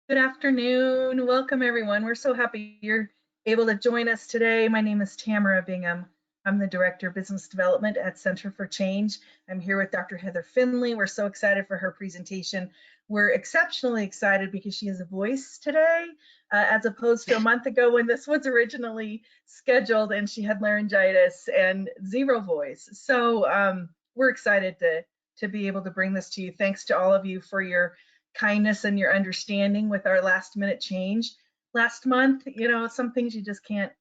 Good afternoon. Welcome, everyone. We're so happy you're able to join us today. My name is Tamara Bingham. I'm the Director of Business Development at Center for Change. I'm here with Dr. Heather Finley. We're so excited for her presentation. We're exceptionally excited because she has a voice today, as opposed to a month ago when this was originally scheduled and she had laryngitis and zero voice. So we're excited to be able to bring this to you. Thanks to all of you for your kindness and your understanding with our last minute change last month. You know, some things you just can't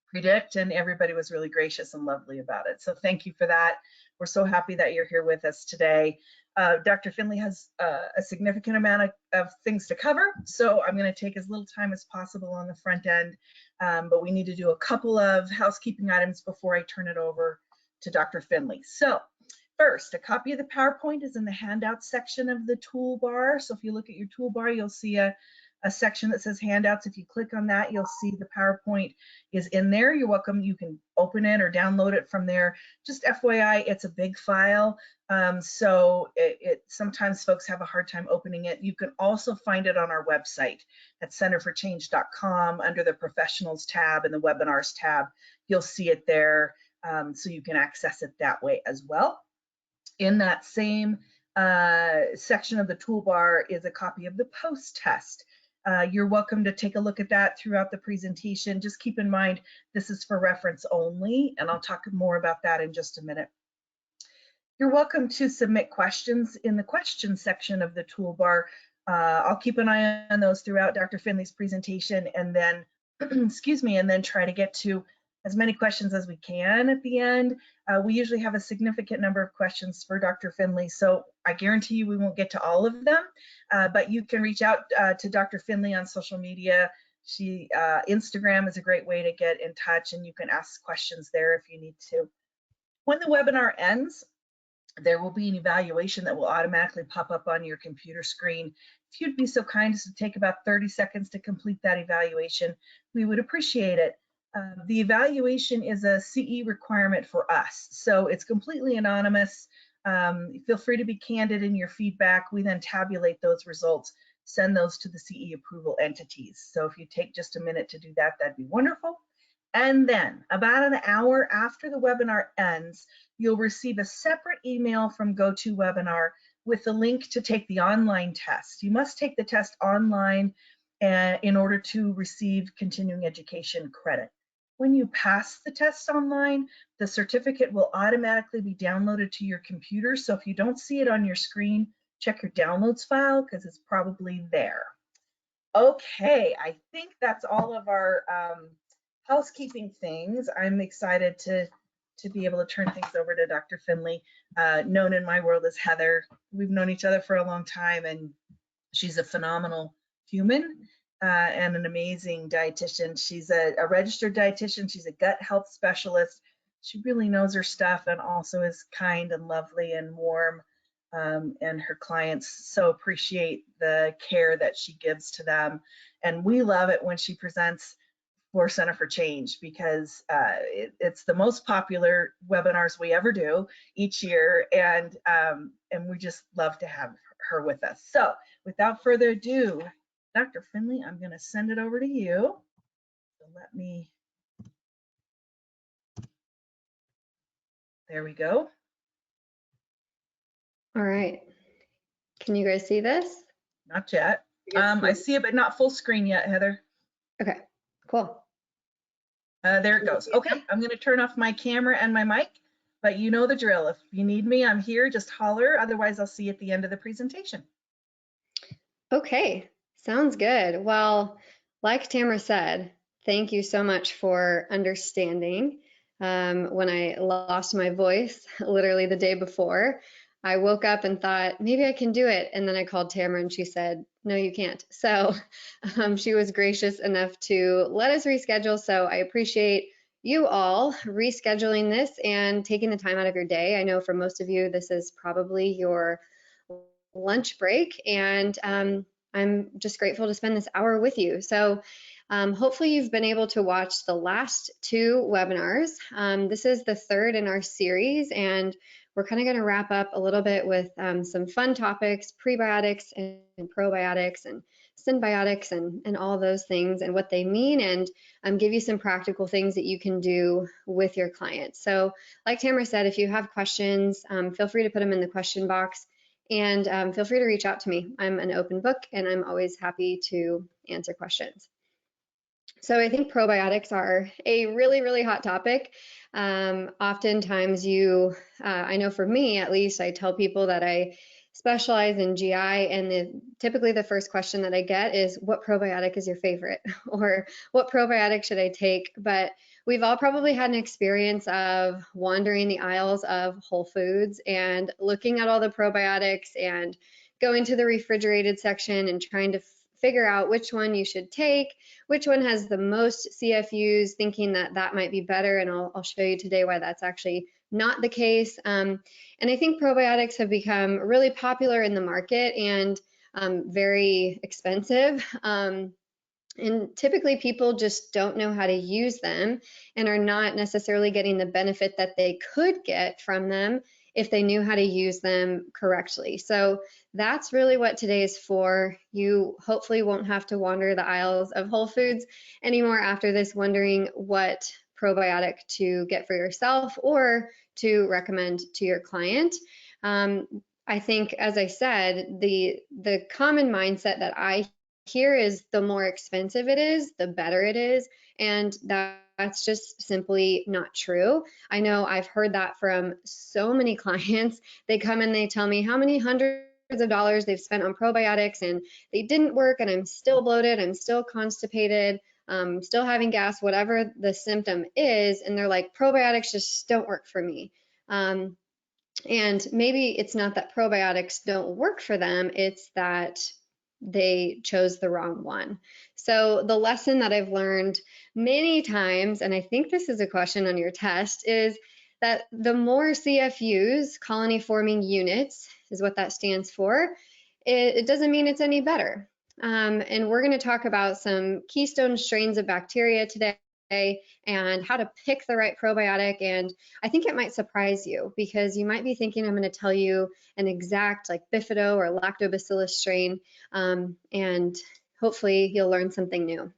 predict, and everybody was really gracious and lovely about it. So thank you for that. We're so happy that you're here with us today. Dr. Finley has a significant amount of things to cover, so I'm going to take as little time as possible on the front end, but we need to do a couple of housekeeping items before I turn it over to Dr. Finley. So first, a copy of the PowerPoint is in the handout section of the toolbar. So if you look at your toolbar, you'll see a section that says handouts. If you click on that, you'll see the PowerPoint is in there. You're welcome. You can open it or download it from there. Just FYI, it's a big file. So sometimes folks have a hard time opening it. You can also find it on our website at centerforchange.com under the professionals tab and the webinars tab. You'll see it there. So you can access it that way as well. In that same section of the toolbar is a copy of the post test. You're welcome to take a look at that throughout the presentation. Just keep in mind, this is for reference only, and I'll talk more about that in just a minute. You're welcome to submit questions in the question section of the toolbar. I'll keep an eye on those throughout Dr. Finley's presentation, and then, excuse me, and then try to get to as many questions as we can at the end. We usually have a significant number of questions for Dr. Finley, so I guarantee you we won't get to all of them, but you can reach out to Dr. Finley on social media. Instagram is a great way to get in touch, and you can ask questions there if you need to. When the webinar ends, there will be an evaluation that will automatically pop up on your computer screen. If you'd be so kind as to take about 30 seconds to complete that evaluation, we would appreciate it. The evaluation is a CE requirement for us, so it's completely anonymous. Feel free to be candid in your feedback. We then tabulate those results, send those to the CE approval entities. So if you take just a minute to do that, that'd be wonderful. And then about an hour after the webinar ends, you'll receive a separate email from GoToWebinar with the link to take the online test. You must take the test online in order to receive continuing education credit. When you pass the test online, the certificate will automatically be downloaded to your computer. So if you don't see it on your screen, check your downloads file because it's probably there. Okay, I think that's all of our housekeeping things. I'm excited to be able to turn things over to Dr. Finley, known in my world as Heather. We've known each other for a long time, and she's a phenomenal human. And an amazing dietitian. She's a registered dietitian. She's a gut health specialist. She really knows her stuff and also is kind and lovely and warm. And her clients so appreciate the care that she gives to them. And we love it when she presents for Center for Change because it's the most popular webinars we ever do each year. And we just love to have her with us. So without further ado, Dr. Finley, I'm going to send it over to you. So there we go. All right. Can you guys see this? Not yet. I see it, but not full screen yet, Heather. Okay, cool. There it goes. Okay, I'm going to turn off my camera and my mic, but you know the drill. If you need me, I'm here. Just holler. Otherwise, I'll see you at the end of the presentation. Okay. Sounds good. Well, like Tamara said, thank you so much for understanding. When I lost my voice, literally the day before, I woke up and thought, maybe I can do it. And then I called Tamara and she said, no, you can't. So she was gracious enough to let us reschedule. So I appreciate you all rescheduling this and taking the time out of your day. I know for most of you, this is probably your lunch break, and I'm just grateful to spend this hour with you. So hopefully you've been able to watch the last two webinars. This is the third in our series, and we're kind of going to wrap up a little bit with some fun topics, prebiotics and probiotics and symbiotics and all those things and what they mean, and give you some practical things that you can do with your clients. So like Tamara said, if you have questions, feel free to put them in the question box, and feel free to reach out to me. I'm an open book and I'm always happy to answer questions. So I think probiotics are a really, really hot topic. Oftentimes I know for me at least, I tell people that I specialize in GI, and typically the first question that I get is, what probiotic is your favorite? Or what probiotic should I take? But we've all probably had an experience of wandering the aisles of Whole Foods and looking at all the probiotics and going to the refrigerated section and trying to figure out which one you should take, which one has the most CFUs, thinking that that might be better. And I'll show you today why that's actually not the case. And I think probiotics have become really popular in the market and very expensive. And typically people just don't know how to use them and are not necessarily getting the benefit that they could get from them if they knew how to use them correctly. So that's really what today is for. You hopefully won't have to wander the aisles of Whole Foods anymore after this, wondering what probiotic to get for yourself or to recommend to your client. I think, as I said, the common mindset that I hear is the more expensive it is, the better it is, and that's just simply not true. I know I've heard that from so many clients. They come and they tell me how many hundreds of dollars they've spent on probiotics and they didn't work, and I'm still bloated, I'm still constipated, still having gas, whatever the symptom is, and they're like, probiotics just don't work for me. And maybe it's not that probiotics don't work for them, it's that they chose the wrong one. So the lesson that I've learned many times, and I think this is a question on your test, is that the more CFUs, colony forming units, is what that stands for, it doesn't mean it's any better. And we're going to talk about some keystone strains of bacteria today and how to pick the right probiotic. And I think it might surprise you, because you might be thinking I'm going to tell you an exact like bifido or lactobacillus strain, and hopefully you'll learn something new.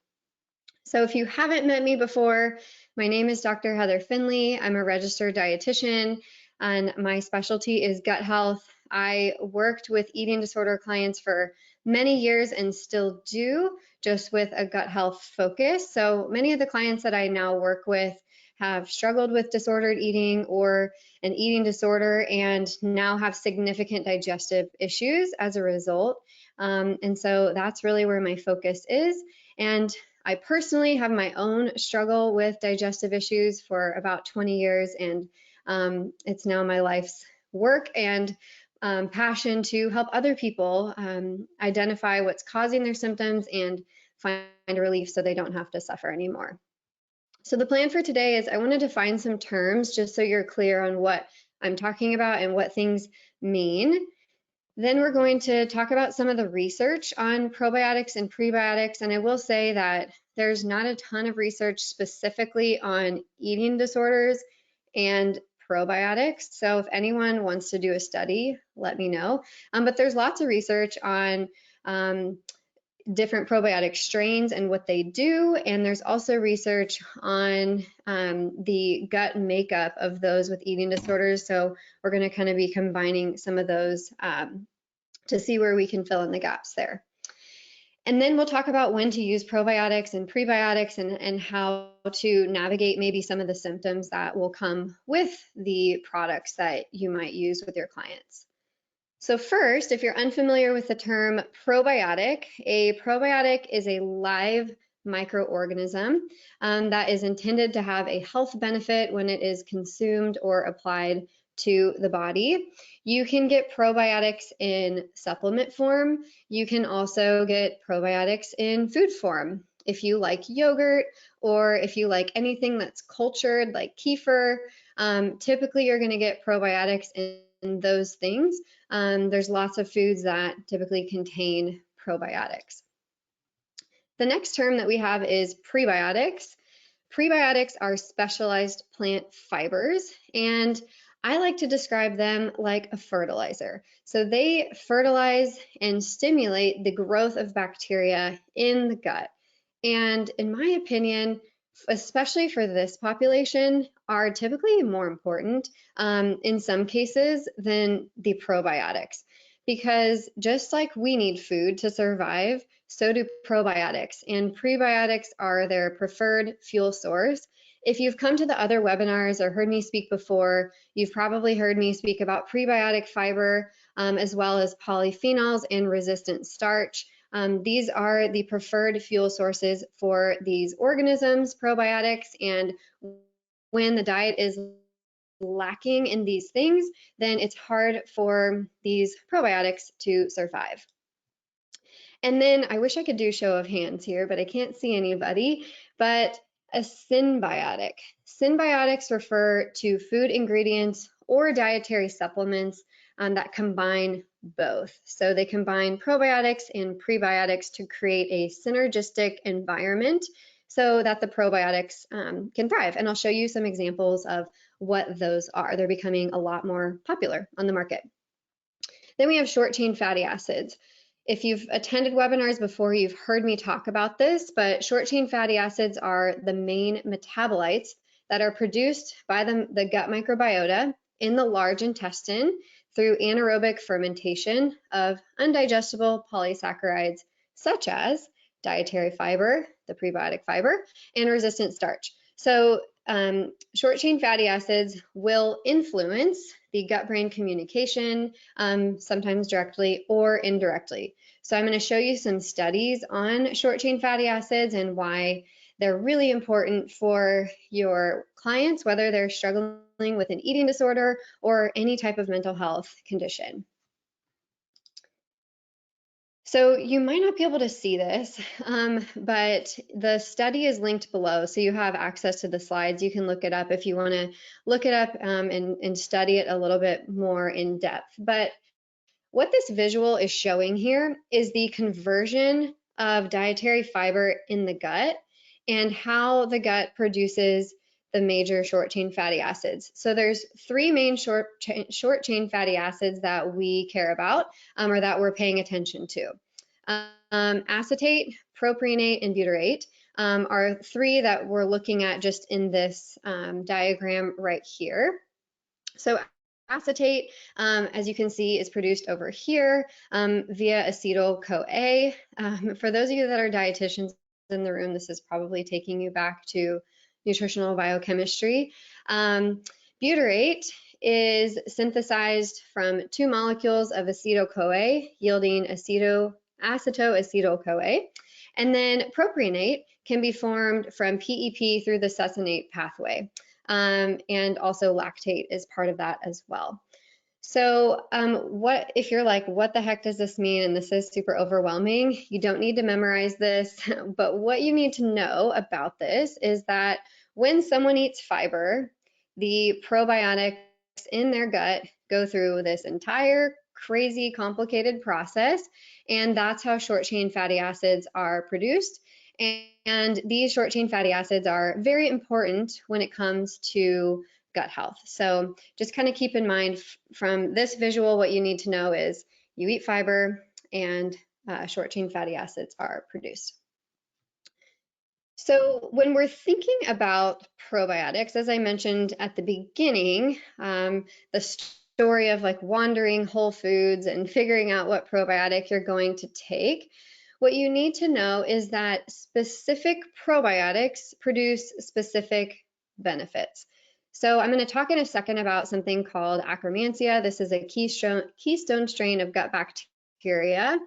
So if you haven't met me before, my name is Dr. Heather Finley. I'm a registered dietitian and my specialty is gut health. I worked with eating disorder clients for many years and still do, just with a gut health focus. So many of the clients that I now work with have struggled with disordered eating or an eating disorder and now have significant digestive issues as a result. And so that's really where my focus is. And I personally have my own struggle with digestive issues for about 20 years, and it's now my life's work and passion to help other people identify what's causing their symptoms and find relief so they don't have to suffer anymore. So the plan for today is I want to define some terms just so you're clear on what I'm talking about and what things mean. Then we're going to talk about some of the research on probiotics and prebiotics, and I will say that there's not a ton of research specifically on eating disorders and probiotics. So if anyone wants to do a study, let me know. But there's lots of research on different probiotic strains and what they do, and there's also research on the gut makeup of those with eating disorders. So we're going to kind of be combining some of those to see where we can fill in the gaps there. And then we'll talk about when to use probiotics and prebiotics and how to navigate maybe some of the symptoms that will come with the products that you might use with your clients. So first, if you're unfamiliar with the term probiotic, a probiotic is a live microorganism that is intended to have a health benefit when it is consumed or applied to the body. You can get probiotics in supplement form. You can also get probiotics in food form. If you like yogurt or if you like anything that's cultured like kefir, typically you're going to get probiotics in those things. There's lots of foods that typically contain probiotics. The next term that we have is prebiotics. Prebiotics are specialized plant fibers, and I like to describe them like a fertilizer. So they fertilize and stimulate the growth of bacteria in the gut. And in my opinion, especially for this population, are typically more important in some cases than the probiotics. Because just like we need food to survive, so do probiotics. And prebiotics are their preferred fuel source. If you've come to the other webinars or heard me speak before, you've probably heard me speak about prebiotic fiber, as well as polyphenols and resistant starch. These are the preferred fuel sources for these organisms, probiotics, and when the diet is lacking in these things, then it's hard for these probiotics to survive. And then I wish I could do show of hands here, but I can't see anybody. But a symbiotic. Symbiotics refer to food ingredients or dietary supplements that combine both. So they combine probiotics and prebiotics to create a synergistic environment so that the probiotics can thrive. And I'll show you some examples of what those are. They're becoming a lot more popular on the market. Then we have short chain fatty acids. If you've attended webinars before, you've heard me talk about this, but short chain fatty acids are the main metabolites that are produced by the gut microbiota in the large intestine through anaerobic fermentation of undigestible polysaccharides such as dietary fiber, the prebiotic fiber, and resistant starch. So short chain fatty acids will influence the gut-brain communication, sometimes directly or indirectly. So I'm going to show you some studies on short chain fatty acids and why they're really important for your clients, whether they're struggling with an eating disorder or any type of mental health condition. So you might not be able to see this, but the study is linked below, so you have access to the slides. You can look it up if you want to look it up and study it a little bit more in depth. But what this visual is showing here is the conversion of dietary fiber in the gut and how the gut produces the major short chain fatty acids. So there's three main short chain fatty acids that we care about or that we're paying attention to. Acetate, propionate, and butyrate are three that we're looking at just in this diagram right here. So acetate, as you can see, is produced over here via acetyl-CoA. For those of you that are dietitians in the room, this is probably taking you back to nutritional biochemistry. Butyrate is synthesized from two molecules of acetyl-CoA, yielding acetoacetyl-CoA. And then propionate can be formed from PEP through the succinate pathway. And also lactate is part of that as well. So what if you're like, what the heck does this mean? And this is super overwhelming. You don't need to memorize this, but what you need to know about this is that when someone eats fiber, the probiotics in their gut go through this entire crazy complicated process, and that's how short chain fatty acids are produced. And these short chain fatty acids are very important when it comes to gut health. So just kind of keep in mind from this visual, what you need to know is you eat fiber and short chain fatty acids are produced. So when we're thinking about probiotics, as I mentioned at the beginning, the story of like wandering Whole Foods and figuring out what probiotic you're going to take, what you need to know is that specific probiotics produce specific benefits. So I'm going to talk in a second about something called Akkermansia. This is a keystone strain of gut bacteria.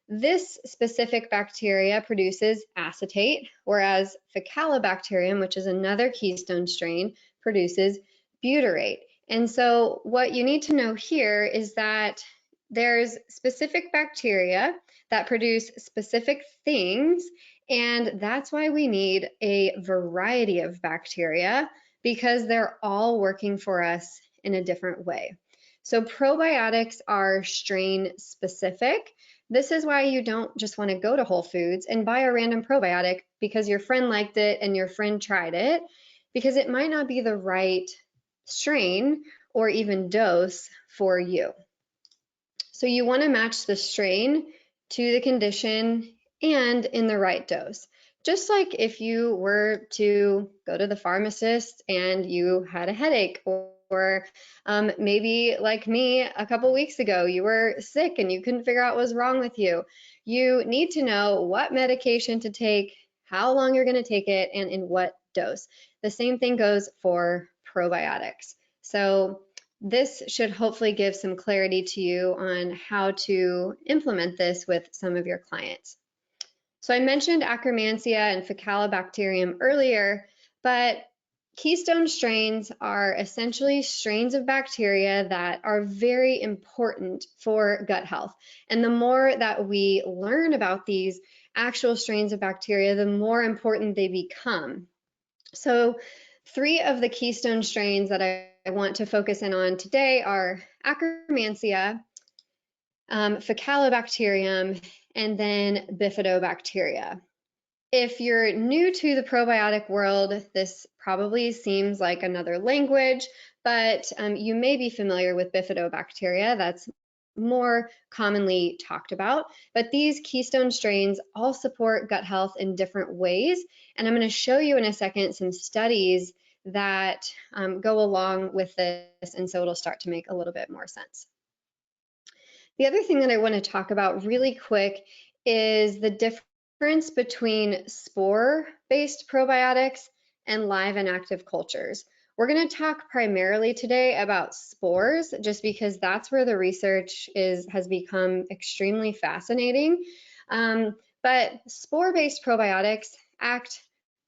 This specific bacteria produces acetate, whereas Faecalibacterium, which is another keystone strain, produces butyrate. And so what you need to know here is that there's specific bacteria that produce specific things, and that's why we need a variety of bacteria, because they're all working for us in a different way. So probiotics are strain specific. This is why you don't just want to go to Whole Foods and buy a random probiotic because your friend liked it and your friend tried it, because it might not be the right strain or even dose for you. So you want to match the strain to the condition and in the right dose. Just like if you were to go to the pharmacist and you had a headache, or maybe like me a couple weeks ago, you were sick and you couldn't figure out what was wrong with you. You need to know what medication to take, how long you're going to take it, and in what dose. The same thing goes for probiotics. So this should hopefully give some clarity to you on how to implement this with some of your clients. So I mentioned Akkermansia and Faecalibacterium earlier, but Keystone strains are essentially strains of bacteria that are very important for gut health. And the more that we learn about these actual strains of bacteria, the more important they become. So 3 of the Keystone strains that I want to focus in on today are Akkermansia, Faecalibacterium, and then Bifidobacteria. If you're new to the probiotic world, this probably seems like another language, but you may be familiar with Bifidobacteria. That's more commonly talked about, but these Keystone strains all support gut health in different ways, and I'm going to show you in a second some studies that go along with this, and so it'll start to make a little bit more sense. The other thing that I want to talk about really quick is the difference between spore-based probiotics and live and active cultures. We're going to talk primarily today about spores, just because that's where the research has become extremely fascinating. But spore-based probiotics act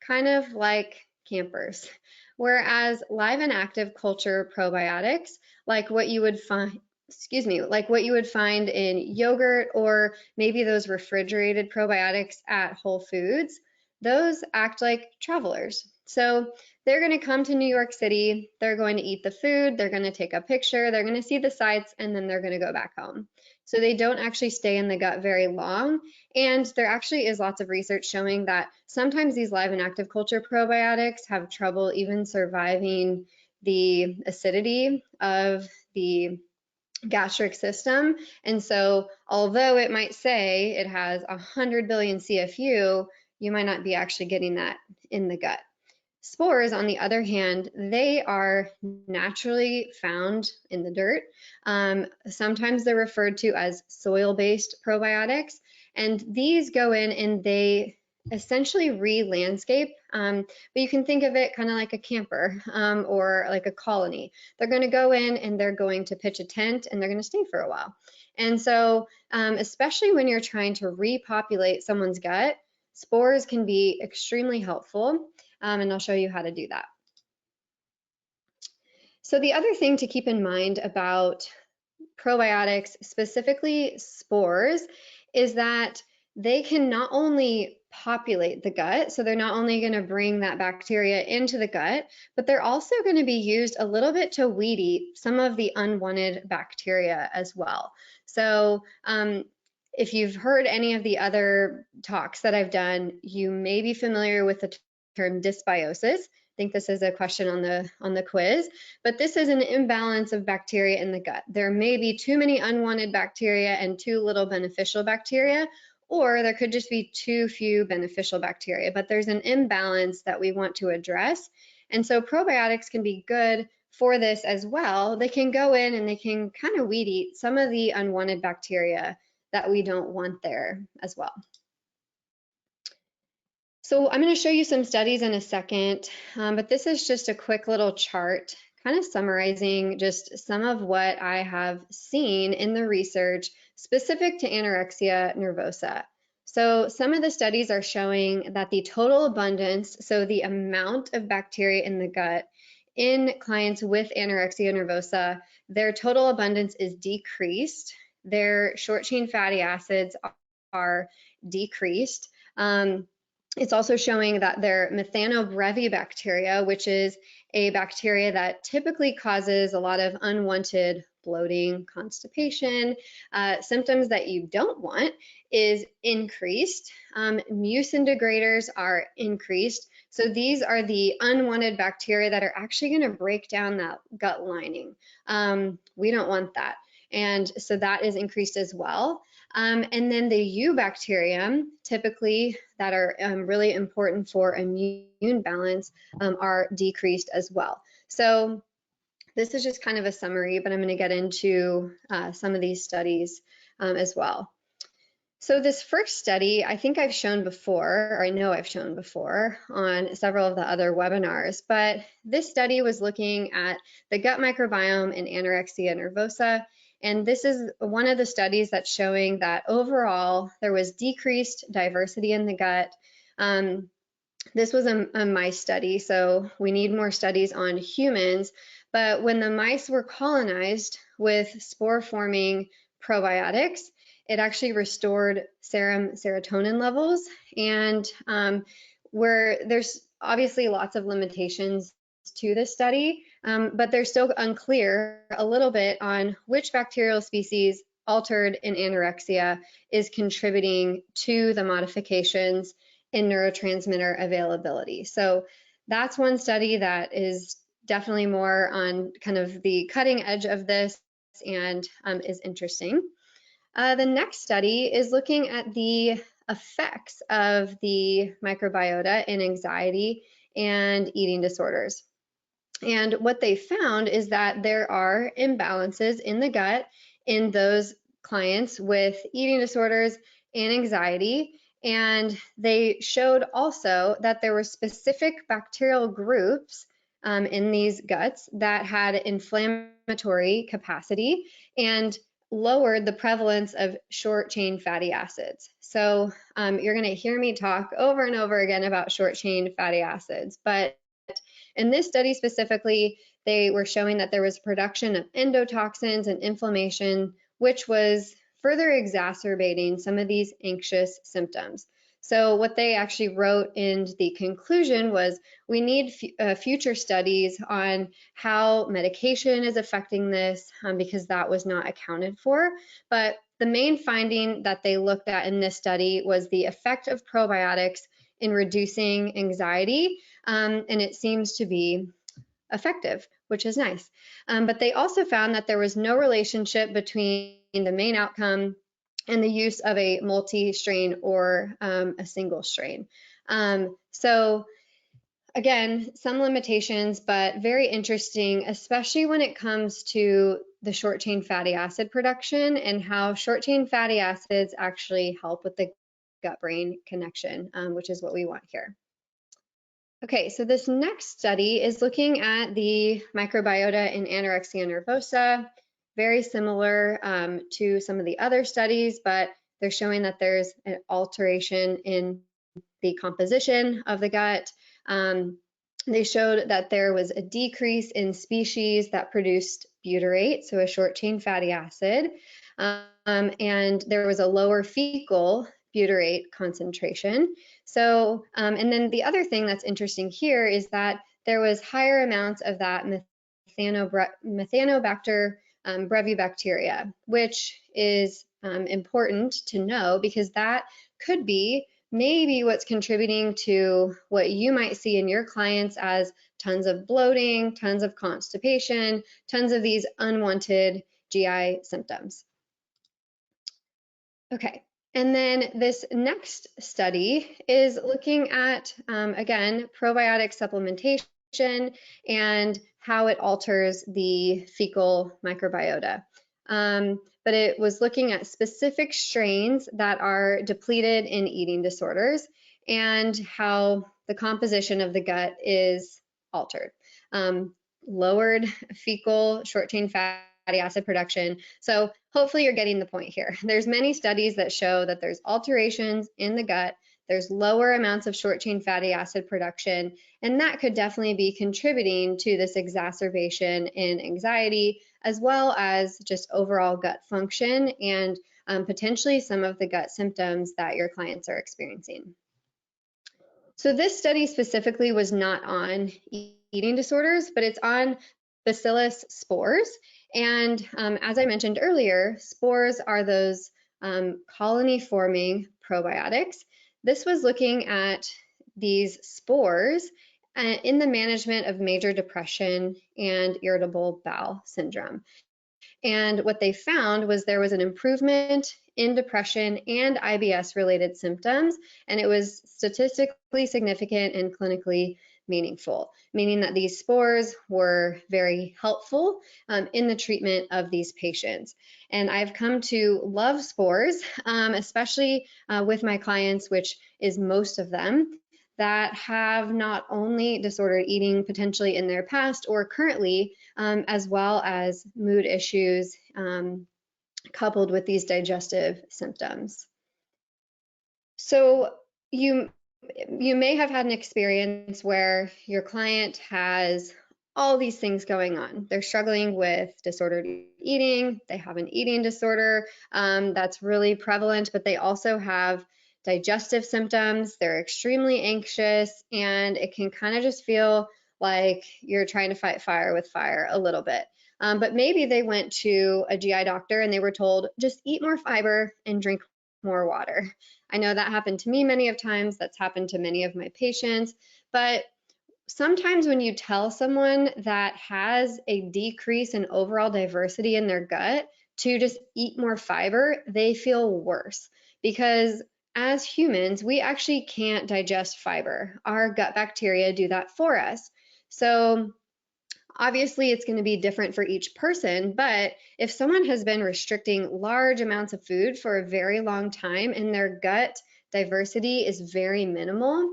kind of like campers, whereas live and active culture probiotics, like what you would find in yogurt, or maybe those refrigerated probiotics at Whole Foods, those act like travelers. So they're going to come to New York City, they're going to eat the food, they're going to take a picture, they're going to see the sights, and then they're going to go back home. So they don't actually stay in the gut very long. And there actually is lots of research showing that sometimes these live and active culture probiotics have trouble even surviving the acidity of the gastric system. And so although it might say it has 100 billion CFU, you might not be actually getting that in the gut. Spores, on the other hand, they are naturally found in the dirt. Sometimes they're referred to as soil-based probiotics, and these go in and they essentially re-landscape, but you can think of it kind of like a camper or like a colony. They're going to go in and they're going to pitch a tent and they're going to stay for a while. And so especially when you're trying to repopulate someone's gut, spores can be extremely helpful, and I'll show you how to do that. So the other thing to keep in mind about probiotics, specifically spores, is that they can not only populate the gut, so they're not only going to bring that bacteria into the gut, but they're also going to be used a little bit to weed eat some of the unwanted bacteria as well. So if you've heard any of the other talks that I've done, you may be familiar with the term dysbiosis. I think this is a question on the quiz, but this is an imbalance of bacteria in the gut. There may be too many unwanted bacteria and too little beneficial bacteria, or there could just be too few beneficial bacteria, but there's an imbalance that we want to address. And so probiotics can be good for this as well. They can go in and they can kind of weed eat some of the unwanted bacteria that we don't want there as well. So I'm going to show you some studies in a second, but this is just a quick little chart kind of summarizing just some of what I have seen in the research specific to anorexia nervosa. So some of the studies are showing that the total abundance, so the amount of bacteria in the gut in clients with anorexia nervosa, their total abundance is decreased. Their short chain fatty acids are decreased. It's also showing that their Methanobrevibacteria, which is a bacteria that typically causes a lot of unwanted bloating, constipation. Symptoms that you don't want is increased. Mucin degraders are increased. So these are the unwanted bacteria that are actually going to break down that gut lining. We don't want that. And so that is increased as well. And then the eubacterium, typically that are really important for immune balance, are decreased as well. So this is just kind of a summary, but I'm going to get into some of these studies as well. So this first study, I think I've shown before, or I know I've shown before on several of the other webinars, but this study was looking at the gut microbiome in anorexia nervosa. And this is one of the studies that's showing that overall there was decreased diversity in the gut. This was a mice study, so we need more studies on humans. But when the mice were colonized with spore-forming probiotics, it actually restored serum serotonin levels. And where there's obviously lots of limitations to this study, but they're still unclear a little bit on which bacterial species altered in anorexia is contributing to the modifications in neurotransmitter availability. So that's one study that is definitely more on kind of the cutting edge of this and is interesting. The next study is looking at the effects of the microbiota in anxiety and eating disorders. And what they found is that there are imbalances in the gut in those clients with eating disorders and anxiety. And they showed also that there were specific bacterial groups in these guts that had inflammatory capacity and lowered the prevalence of short chain fatty acids. So you're going to hear me talk over and over again about short chain fatty acids, but in this study specifically, they were showing that there was production of endotoxins and inflammation, which was further exacerbating some of these anxious symptoms. So what they actually wrote in the conclusion was we need future studies on how medication is affecting this because that was not accounted for. But the main finding that they looked at in this study was the effect of probiotics in reducing anxiety, and it seems to be effective, which is nice. But they also found that there was no relationship between the main outcome and the use of a multi-strain or a single strain. So again, some limitations, but very interesting, especially when it comes to the short chain fatty acid production and how short chain fatty acids actually help with the gut-brain connection, which is what we want here. Okay, so this next study is looking at the microbiota in anorexia nervosa, very similar to some of the other studies, but they're showing that there's an alteration in the composition of the gut. They showed that there was a decrease in species that produced butyrate, so a short chain fatty acid, and there was a lower fecal butyrate concentration. So, and then the other thing that's interesting here is that there was higher amounts of that Methanobacter brevibacteria, which is important to know because that could be maybe what's contributing to what you might see in your clients as tons of bloating, tons of constipation, tons of these unwanted GI symptoms. Okay, and then this next study is looking at, again, probiotic supplementation and how it alters the fecal microbiota. But it was looking at specific strains that are depleted in eating disorders and how the composition of the gut is altered. Lowered fecal short-chain fatty acid production. So hopefully you're getting the point here. There's many studies that show that there's alterations in the gut, there's lower amounts of short-chain fatty acid production, and that could definitely be contributing to this exacerbation in anxiety, as well as just overall gut function and potentially some of the gut symptoms that your clients are experiencing. So this study specifically was not on eating disorders, but it's on Bacillus spores. And as I mentioned earlier, spores are those colony-forming probiotics. This was looking at these spores in the management of major depression and irritable bowel syndrome. And what they found was there was an improvement in depression and IBS-related symptoms, and it was statistically significant and clinically meaningful, meaning that these spores were very helpful in the treatment of these patients. And I've come to love spores, especially with my clients, which is most of them, that have not only disordered eating potentially in their past or currently, as well as mood issues coupled with these digestive symptoms. So you may have had an experience where your client has all these things going on. They're struggling with disordered eating, they have an eating disorder that's really prevalent, but they also have digestive symptoms, they're extremely anxious, and it can kind of just feel like you're trying to fight fire with fire a little bit. But maybe they went to a GI doctor and they were told, just eat more fiber and drink more water. I know that happened to me many of times, that's happened to many of my patients, but sometimes when you tell someone that has a decrease in overall diversity in their gut to just eat more fiber, they feel worse because as humans, we actually can't digest fiber. Our gut bacteria do that for us. So obviously, it's going to be different for each person, but if someone has been restricting large amounts of food for a very long time and their gut diversity is very minimal,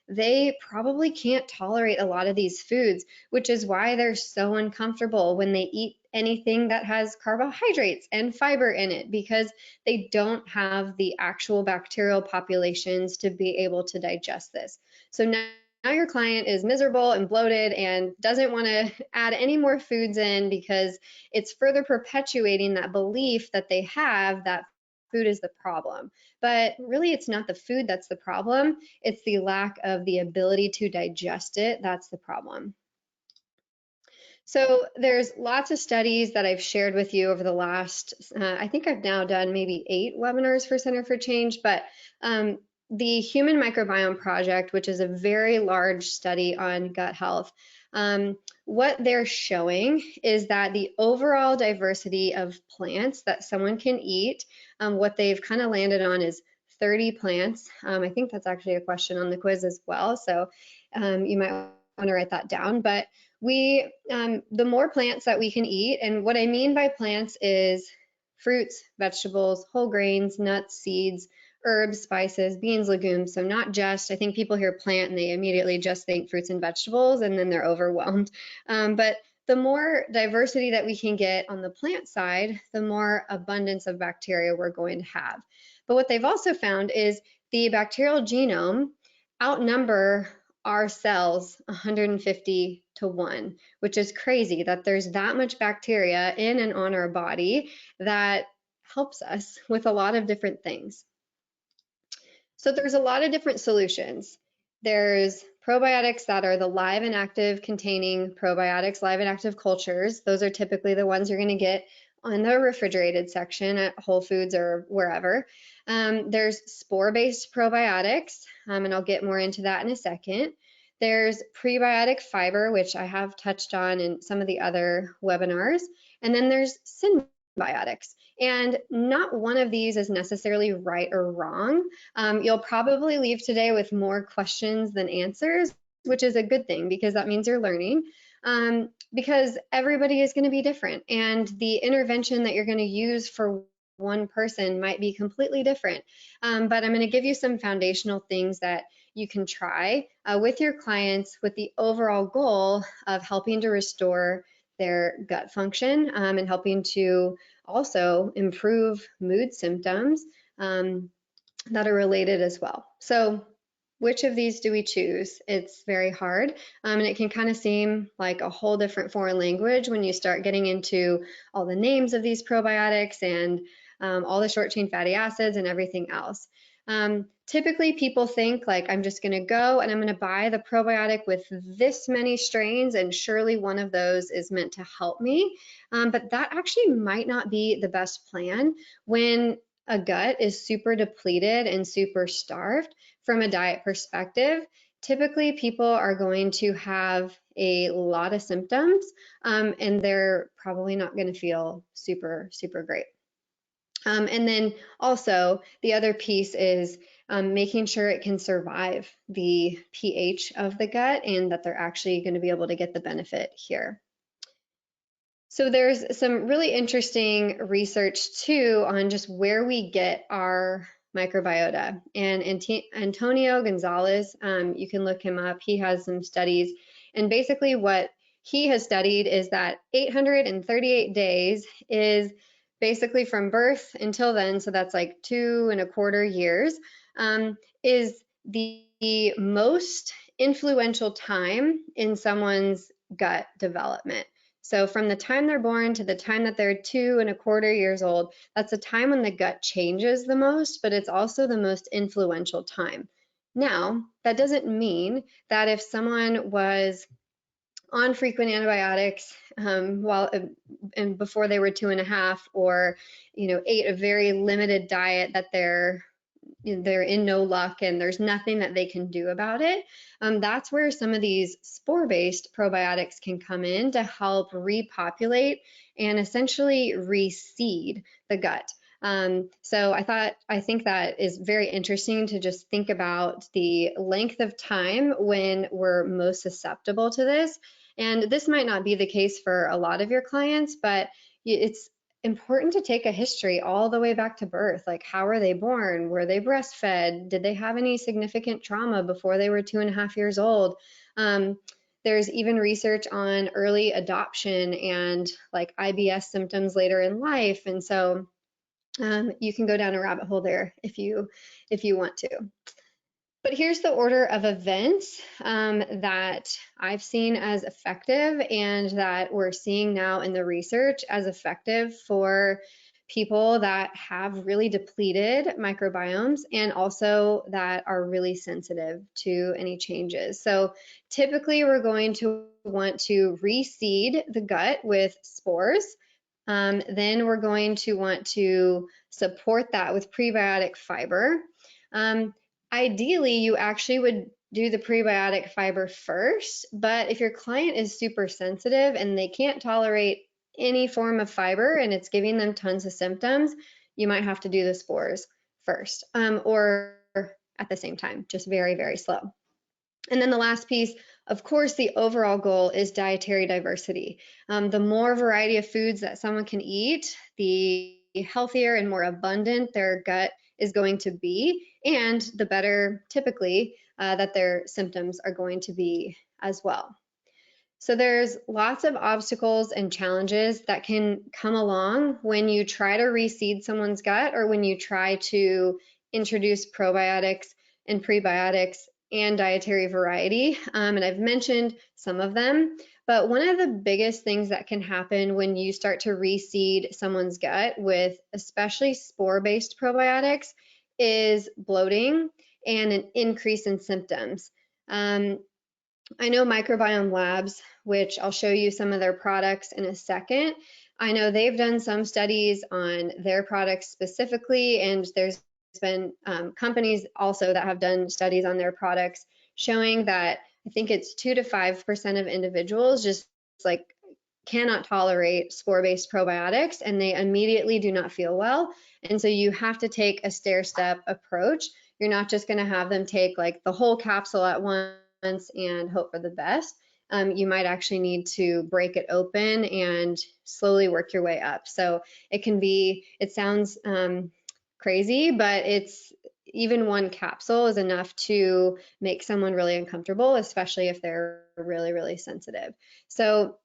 they probably can't tolerate a lot of these foods, which is why they're so uncomfortable when they eat anything that has carbohydrates and fiber in it, because they don't have the actual bacterial populations to be able to digest this. So now your client is miserable and bloated and doesn't want to add any more foods in because it's further perpetuating that belief that they have that food is the problem. But really, it's not the food that's the problem. It's the lack of the ability to digest it that's the problem. So there's lots of studies that I've shared with you over the last, I think I've now done maybe 8 webinars for Center for Change, but the Human Microbiome Project, which is a very large study on gut health, what they're showing is that the overall diversity of plants that someone can eat, what they've kind of landed on is 30 plants. I think that's actually a question on the quiz as well, so you might want to write that down. But the more plants that we can eat, and what I mean by plants is fruits, vegetables, whole grains, nuts, seeds, herbs, spices, beans, legumes. So not just, I think people hear plant and they immediately just think fruits and vegetables and then they're overwhelmed. But the more diversity that we can get on the plant side, the more abundance of bacteria we're going to have. But what they've also found is the bacterial genome outnumber our cells 150 to 1, which is crazy that there's that much bacteria in and on our body that helps us with a lot of different things. So there's a lot of different solutions. There's probiotics that are the live and active containing probiotics, live and active cultures. Those are typically the ones you're going to get on the refrigerated section at Whole Foods or wherever. There's spore-based probiotics, and I'll get more into that in a second. There's prebiotic fiber, which I have touched on in some of the other webinars. And then there's symbiotics. And not one of these is necessarily right or wrong. You'll probably leave today with more questions than answers, which is a good thing because that means you're learning. Because everybody is going to be different, and the intervention that you're going to use for one person might be completely different. But I'm going to give you some foundational things that you can try with your clients with the overall goal of helping to restore their gut function and helping to also improve mood symptoms that are related as well. So which of these do we choose? It's very hard, and it can kind of seem like a whole different foreign language when you start getting into all the names of these probiotics and all the short chain fatty acids and everything else. Typically people think like, I'm just gonna go and I'm gonna buy the probiotic with this many strains and surely one of those is meant to help me. But that actually might not be the best plan when a gut is super depleted and super starved from a diet perspective. Typically people are going to have a lot of symptoms and they're probably not going to feel super great. And then also the other piece is making sure it can survive the pH of the gut and that they're actually going to be able to get the benefit here. So there's some really interesting research too on just where we get our microbiota. And Antonio Gonzalez, you can look him up. He has some studies. And basically what he has studied is that 838 days is basically from birth until then, so that's like 2.25 years, is the most influential time in someone's gut development. So from the time they're born to the time that they're 2.25 years old, that's the time when the gut changes the most, but it's also the most influential time. Now, that doesn't mean that if someone was on frequent antibiotics and before they were 2.5, or ate a very limited diet, that they're in no luck and there's nothing that they can do about it. That's where some of these spore-based probiotics can come in to help repopulate and essentially reseed the gut. So I think that is very interesting to just think about the length of time when we're most susceptible to this. And this might not be the case for a lot of your clients, but it's important to take a history all the way back to birth. Like, how were they born? Were they breastfed? Did they have any significant trauma before they were 2.5 years old? There's even research on early adoption and like IBS symptoms later in life. And so you can go down a rabbit hole there if you want to. But here's the order of events that I've seen as effective and that we're seeing now in the research as effective for people that have really depleted microbiomes and also that are really sensitive to any changes. So typically we're going to want to reseed the gut with spores. Then we're going to want to support that with prebiotic fiber. Ideally, you actually would do the prebiotic fiber first, but if your client is super sensitive and they can't tolerate any form of fiber and it's giving them tons of symptoms, you might have to do the spores first, or at the same time, just very slow. And then the last piece, of course, the overall goal is dietary diversity. The more variety of foods that someone can eat, the healthier and more abundant their gut is going to be, and the better typically that their symptoms are going to be as well. So there's lots of obstacles and challenges that can come along when you try to reseed someone's gut or when you try to introduce probiotics and prebiotics and dietary variety. And I've mentioned some of them, but one of the biggest things that can happen when you start to reseed someone's gut with especially spore-based probiotics is bloating and an increase in symptoms. I know Microbiome Labs, which I'll show you some of their products in a second. I know they've done some studies on their products specifically, and there's been companies also that have done studies on their products showing that I think it's 2 to 5% of individuals just like cannot tolerate spore-based probiotics and they immediately do not feel well. And so you have to take a stair-step approach. You're not just going to have them take like the whole capsule at once and hope for the best. You might actually need to break it open and slowly work your way up. So it sounds crazy, but even one capsule is enough to make someone really uncomfortable, especially if they're really sensitive. So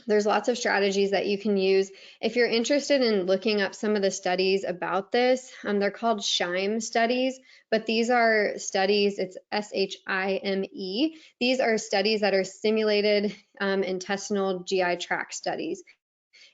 there's lots of strategies that you can use. If you're interested in looking up some of the studies about this, they're called Chime Studies, but these are studies, it's S-H-I-M-E. These are studies that are simulated intestinal GI tract studies.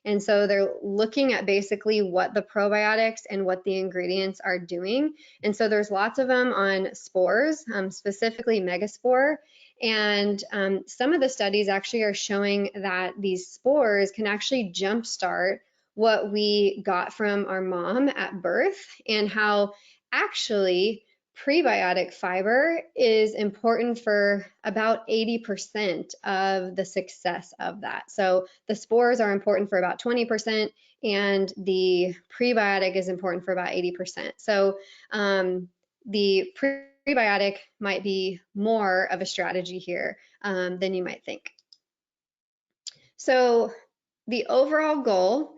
And so they're looking at basically what the probiotics and what the ingredients are doing. And so there's lots of them on spores, specifically megaspore. And some of the studies actually are showing that these spores can actually jumpstart what we got from our mom at birth, and how actually prebiotic fiber is important for about 80% of the success of that. So the spores are important for about 20%, and the prebiotic is important for about 80%. So the prebiotic might be more of a strategy here than you might think. So the overall goal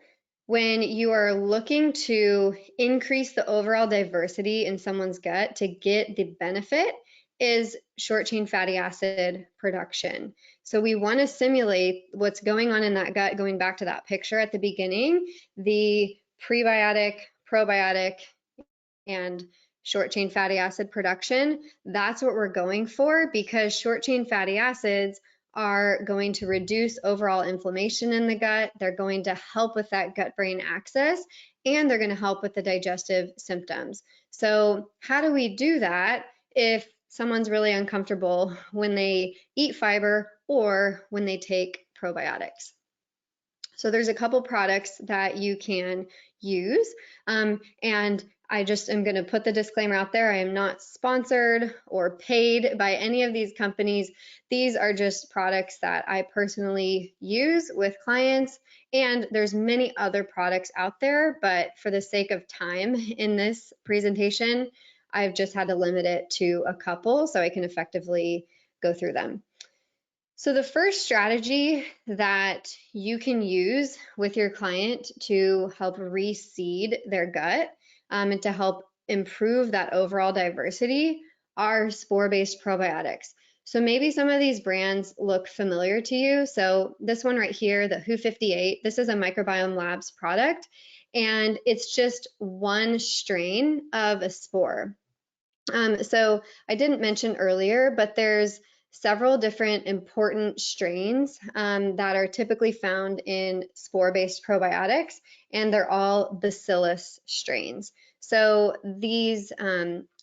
when you are looking to increase the overall diversity in someone's gut to get the benefit is short chain fatty acid production. So we want to simulate what's going on in that gut, going back to that picture at the beginning, the prebiotic, probiotic, and short chain fatty acid production. That's what we're going for, because short chain fatty acids are going to reduce overall inflammation in the gut. They're going to help with that gut-brain axis, and they're going to help with the digestive symptoms. So how do we do that if someone's really uncomfortable when they eat fiber or when they take probiotics? So there's a couple products that you can use, and I just am going to put the disclaimer out there. I am not sponsored or paid by any of these companies. These are just products that I personally use with clients, and there's many other products out there, but for the sake of time in this presentation, I've just had to limit it to a couple so I can effectively go through them. So the first strategy that you can use with your client to help reseed their gut and to help improve that overall diversity are spore-based probiotics. So maybe some of these brands look familiar to you. So this one right here, the WHO58, this is a Microbiome Labs product, and it's just one strain of a spore. So I didn't mention earlier, but there's several different important strains that are typically found in spore-based probiotics, and they're all Bacillus strains. So these,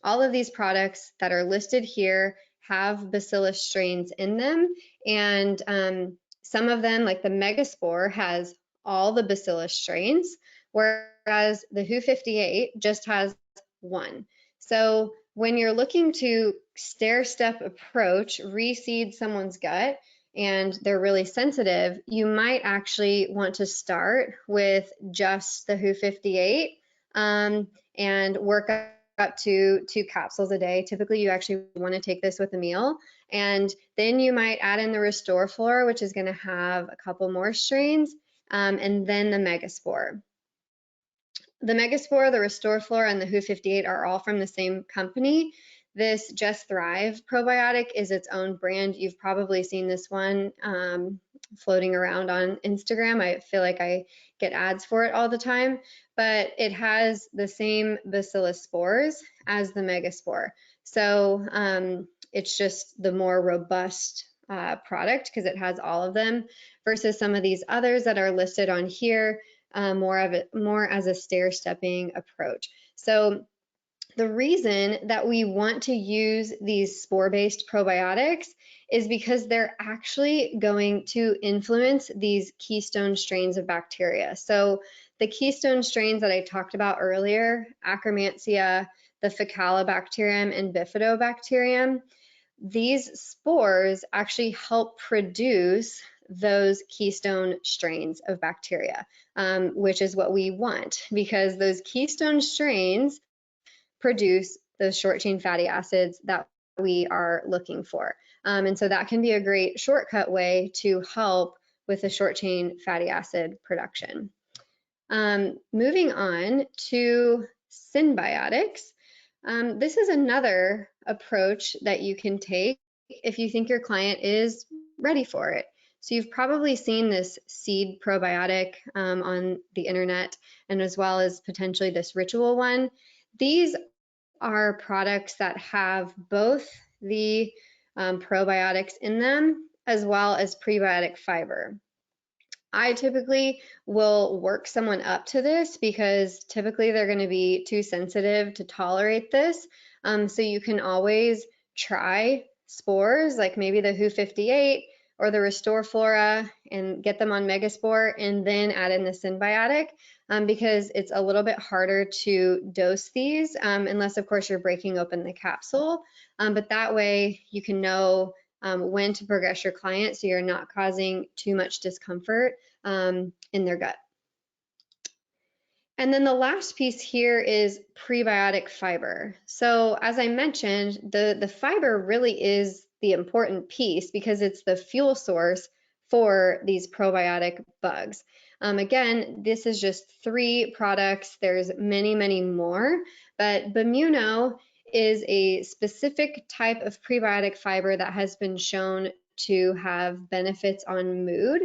all of these products that are listed here have Bacillus strains in them, and some of them, like the Megaspore, has all the Bacillus strains, whereas the WHO58 just has one. So when you're looking to stair-step approach, reseed someone's gut, and they're really sensitive, you might actually want to start with just the WHO58 and work up to 2 capsules a day. Typically, you actually want to take this with a meal, and then you might add in the RestoreFlora, which is going to have a couple more strains, and then the Megaspore. The Megaspore, the RestoreFlora, and the WHO58 are all from the same company. This Just Thrive probiotic is its own brand. You've probably seen this one floating around on Instagram. I feel like I get ads for it all the time, but it has the same Bacillus spores as the Megaspore. So it's just the more robust product because it has all of them, versus some of these others that are listed on here, more as a stair-stepping approach. So the reason that we want to use these spore-based probiotics is because they're actually going to influence these keystone strains of bacteria. So the keystone strains that I talked about earlier, Akkermansia, the Faecalibacterium, and Bifidobacterium, these spores actually help produce those keystone strains of bacteria, which is what we want, because those keystone strains produce those short chain fatty acids that we are looking for. And so that can be a great shortcut way to help with the short chain fatty acid production. Moving on to Symbiotics. This is another approach that you can take if you think your client is ready for it. So you've probably seen this seed probiotic on the internet, and as well as potentially this ritual one. These are products that have both the probiotics in them as well as prebiotic fiber. I typically will work someone up to this because typically they're going to be too sensitive to tolerate this. So you can always try spores, like maybe the WHO58 or the Restore Flora, and get them on Megaspore and then add in the Symbiotic, because it's a little bit harder to dose these, unless of course you're breaking open the capsule. But that way you can know when to progress your client so you're not causing too much discomfort in their gut. And then the last piece here is prebiotic fiber. So as I mentioned, the fiber really is the important piece because it's the fuel source for these probiotic bugs. Again, this is just 3 products. There's many, many more, but Bimuno is a specific type of prebiotic fiber that has been shown to have benefits on mood.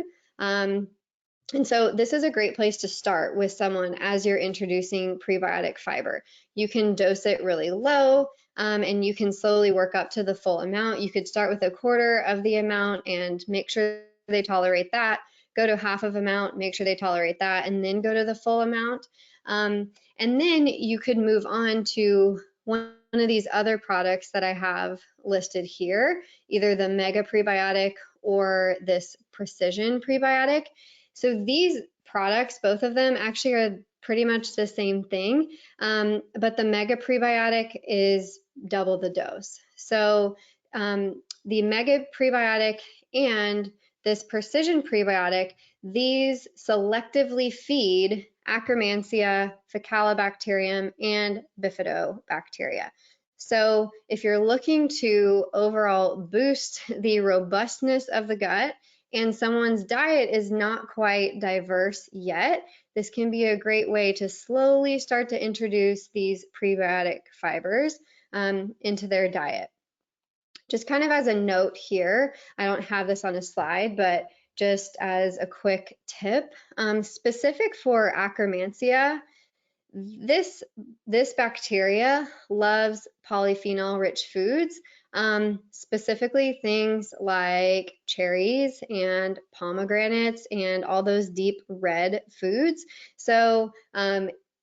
And so this is a great place to start with someone as you're introducing prebiotic fiber. You can dose it really low, and you can slowly work up to the full amount. You could start with 1/4 of the amount and make sure they tolerate that, go to half of amount, make sure they tolerate that, and then go to the full amount. And then you could move on to one of these other products that I have listed here, either the Mega Prebiotic or this Precision Prebiotic. So these products, both of them actually are pretty much the same thing, but the Mega Prebiotic is double the dose. So the Mega Prebiotic and this Precision Prebiotic, these selectively feed Akkermansia, Faecalibacterium, and Bifidobacteria. So if you're looking to overall boost the robustness of the gut, and someone's diet is not quite diverse yet, this can be a great way to slowly start to introduce these prebiotic fibers into their diet. Just kind of as a note here, I don't have this on a slide, but just as a quick tip, specific for Akkermansia, this bacteria loves polyphenol-rich foods, specifically things like cherries and pomegranates and all those deep red foods. So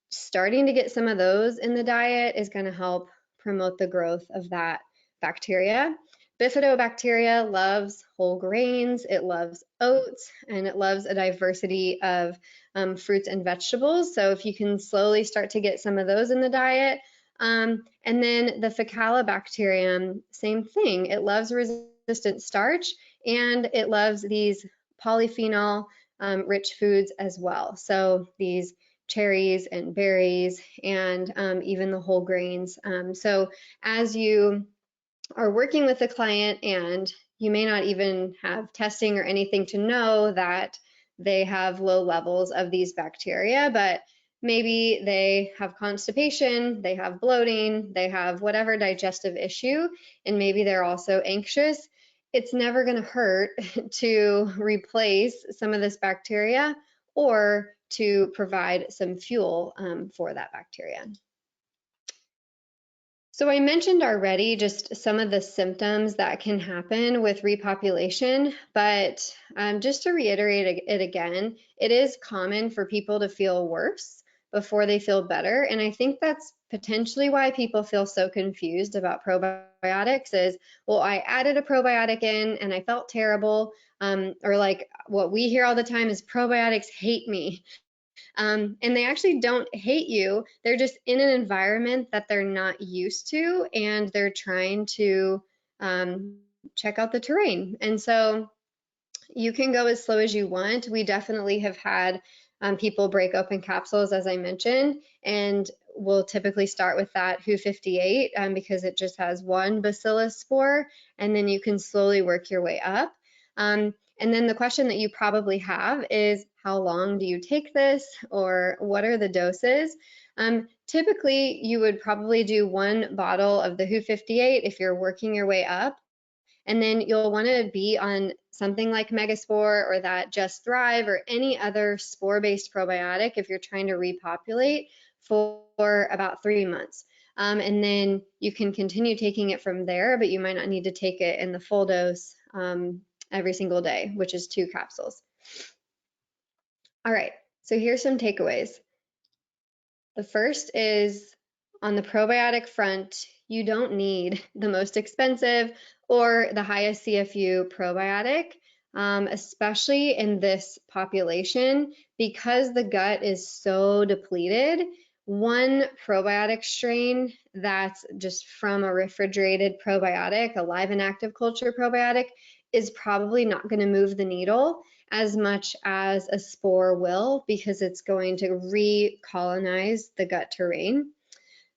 starting to get some of those in the diet is going to help promote the growth of that bacteria. Bifidobacteria loves whole grains, it loves oats, and it loves a diversity of fruits and vegetables. So if you can slowly start to get some of those in the diet. And then the Faecalibacterium, same thing. It loves resistant starch and it loves these polyphenol rich foods as well. So these cherries and berries and even the whole grains. So as you are working with a client and you may not even have testing or anything to know that they have low levels of these bacteria, but maybe they have constipation, they have bloating, they have whatever digestive issue, and maybe they're also anxious. It's never going to hurt to replace some of this bacteria or to provide some fuel for that bacteria. So I mentioned already just some of the symptoms that can happen with repopulation, but just to reiterate it again, it is common for people to feel worse before they feel better. And I think that's potentially why people feel so confused about probiotics is, well, I added a probiotic in and I felt terrible. Or like what we hear all the time is probiotics hate me. And they actually don't hate you. They're just in an environment that they're not used to, and they're trying to check out the terrain. And so you can go as slow as you want. We definitely have had people break open capsules, as I mentioned, and we'll typically start with that WHO58 because it just has one bacillus spore, and then you can slowly work your way up. And then the question that you probably have is, how long do you take this, or what are the doses? Typically, you would probably do 1 bottle of the WHO58 if you're working your way up, and then you'll want to be on something like Megaspore or that Just Thrive or any other spore-based probiotic if you're trying to repopulate for about 3 months. And then you can continue taking it from there, but you might not need to take it in the full dose every single day, which is 2 capsules. All right, so here's some takeaways. The first is on the probiotic front, you don't need the most expensive or the highest CFU probiotic, especially in this population, because the gut is so depleted. One probiotic strain that's just from a refrigerated probiotic, a live and active culture probiotic, is probably not going to move the needle as much as a spore will, because it's going to recolonize the gut terrain.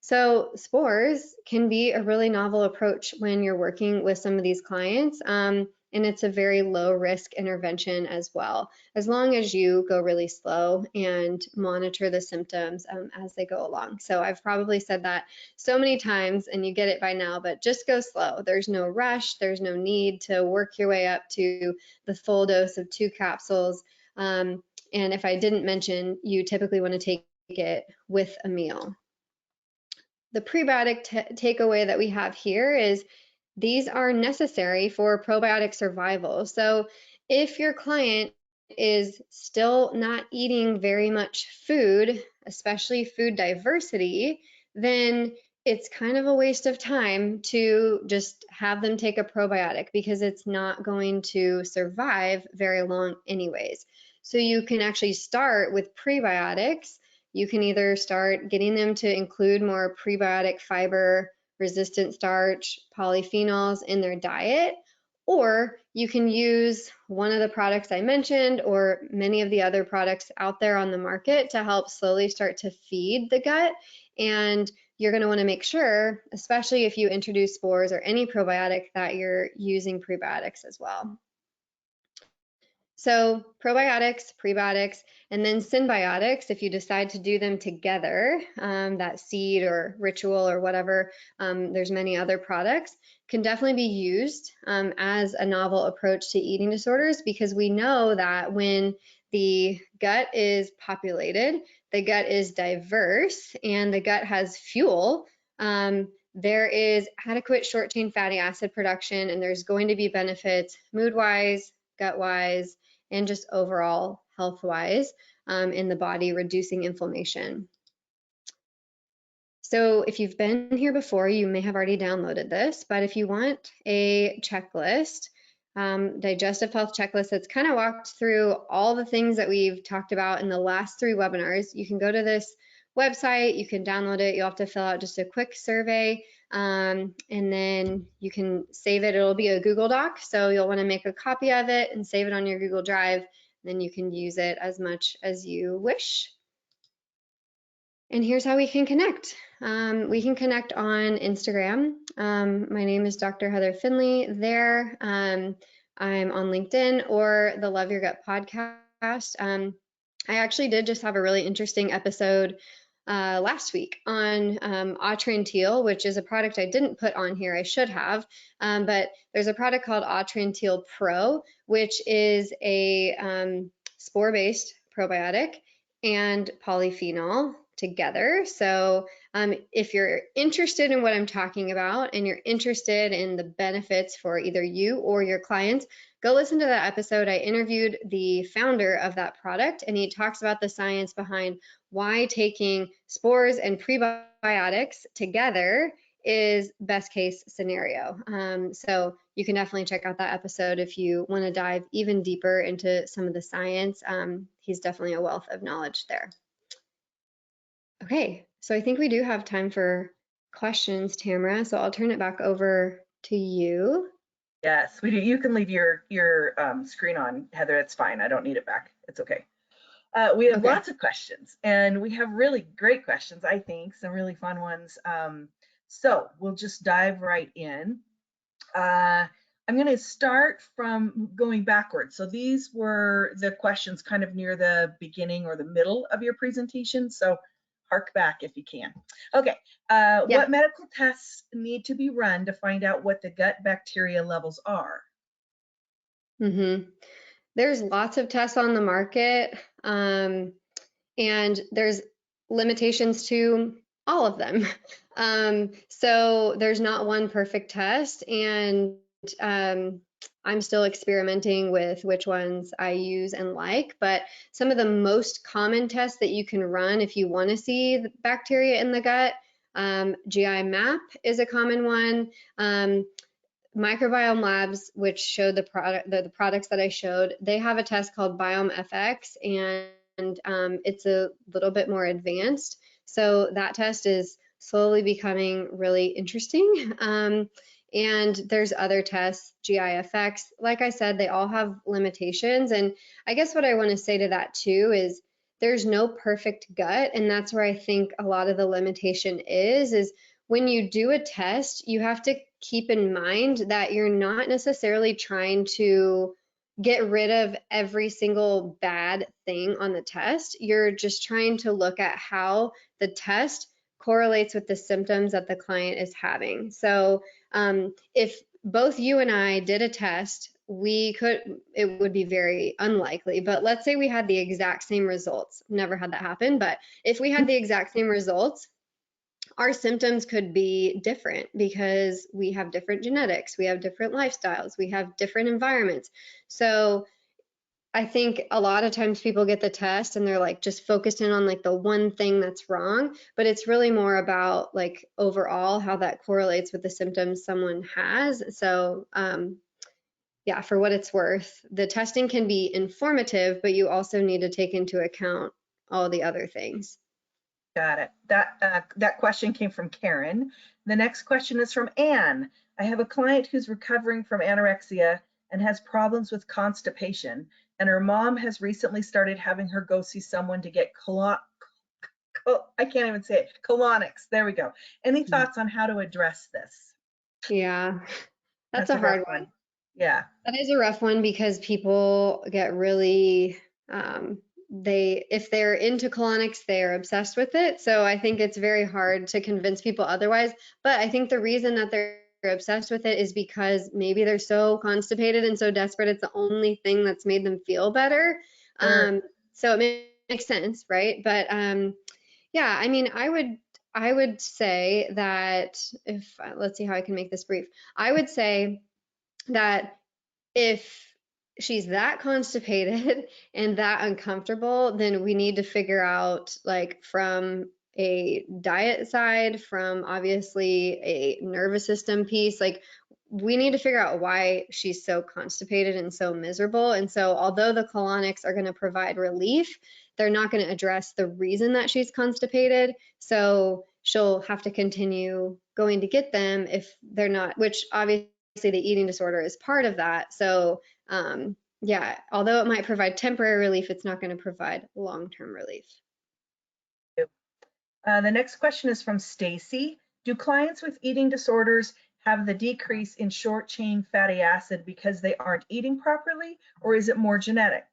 So spores can be a really novel approach when you're working with some of these clients, and it's a very low risk intervention as well, as long as you go really slow and monitor the symptoms as they go along. So I've probably said that so many times and you get it by now, but just go slow. There's no rush. There's no need to work your way up to the full dose of 2 capsules. And if I didn't mention, you typically want to take it with a meal. The prebiotic takeaway that we have here is these are necessary for probiotic survival. So if your client is still not eating very much food, especially food diversity, then it's kind of a waste of time to just have them take a probiotic, because it's not going to survive very long anyways. So you can actually start with prebiotics. You can either start getting them to include more prebiotic fiber, resistant starch, polyphenols in their diet, or you can use one of the products I mentioned or many of the other products out there on the market to help slowly start to feed the gut. And you're going to want to make sure, especially if you introduce spores or any probiotic, that you're using prebiotics as well. So probiotics, prebiotics, and then symbiotics, if you decide to do them together, that seed or ritual or whatever, there's many other products, can definitely be used as a novel approach to eating disorders, because we know that when the gut is populated, the gut is diverse, and the gut has fuel, there is adequate short-chain fatty acid production, and there's going to be benefits mood-wise, gut-wise, and just overall health-wise in the body, reducing inflammation. So if you've been here before, you may have already downloaded this, but if you want a checklist, digestive health checklist that's kind of walked through all the things that we've talked about in the last 3 webinars, you can go to this website, you can download it, you'll have to fill out just a quick survey, and then you can save it. It'll be a Google Doc, so you'll want to make a copy of it and save it on your Google Drive, then you can use it as much as you wish. And here's how we can connect. We can connect on Instagram. My name is Dr. Heather Finley there. I'm on LinkedIn or the Love Your Gut podcast. I actually did just have a really interesting episode last week on Atrantil, which is a product I didn't put on here. I should have, but there's a product called Atrantil Pro, which is a spore-based probiotic and polyphenol together. So if you're interested in what I'm talking about and you're interested in the benefits for either you or your clients, go listen to that episode. I interviewed the founder of that product, and he talks about the science behind why taking spores and prebiotics together is best case scenario. So you can definitely check out that episode if you want to dive even deeper into some of the science. He's definitely a wealth of knowledge there. Okay, so I think we do have time for questions, Tamara, so I'll turn it back over to you. Yes, we do. You can leave your screen on, Heather. It's fine. I don't need it back. It's okay. We have lots of questions, and we have really great questions, I think, some really fun ones. So we'll just dive right in. I'm going to start from going backwards. So these were the questions kind of near the beginning or the middle of your presentation. So hark back if you can. Okay, what medical tests need to be run to find out what the gut bacteria levels are? There's lots of tests on the market, and there's limitations to all of them. So there's not one perfect test, and I'm still experimenting with which ones I use and like, but some of the most common tests that you can run if you want to see the bacteria in the gut, GI map is a common one. Microbiome Labs, which showed the products that I showed, they have a test called Biome FX, and it's a little bit more advanced. So that test is slowly becoming really interesting. And there's other tests, GIFX. Like I said, they all have limitations. And I guess what I want to say to that too is there's no perfect gut. And that's where I think a lot of the limitation is when you do a test, you have to keep in mind that you're not necessarily trying to get rid of every single bad thing on the test. You're just trying to look at how the test correlates with the symptoms that the client is having. So if both you and I did a test, it would be very unlikely, but let's say we had the exact same results. Never had that happen, but if we had the exact same results, our symptoms could be different because we have different genetics, we have different lifestyles, we have different environments. So I think a lot of times people get the test and they're like just focused in on like the one thing that's wrong, but it's really more about like overall how that correlates with the symptoms someone has. So yeah, for what it's worth, the testing can be informative, but you also need to take into account all the other things. Got it. That question came from Karen. The next question is from Anne. I have a client who's recovering from anorexia and has problems with constipation, and her mom has recently started having her go see someone to get I can't even say it, colonics. There we go. Any thoughts on how to address this? Yeah, that's That's a a rough hard one. one. Yeah. That is a rough one because people get really, if they're into colonics, they are obsessed with it. So I think it's very hard to convince people otherwise. But I think the reason that they're obsessed with it is because maybe they're so constipated and so desperate, it's the only thing that's made them feel better. Sure. So it makes sense, right? But yeah, I mean, I would say that if, let's see how I can make this brief. I would say that if she's that constipated and that uncomfortable, then we need to figure out, like, from a diet side, from obviously a nervous system piece, like, we need to figure out why she's so constipated and so miserable. And so, although the colonics are going to provide relief, they're not going to address the reason that she's constipated. So, she'll have to continue going to get them if they're not, which obviously the eating disorder is part of that. So yeah, although it might provide temporary relief, it's not going to provide long-term relief. The next question is from Stacy. Do clients with eating disorders have the decrease in short chain fatty acid because they aren't eating properly, or is it more genetic?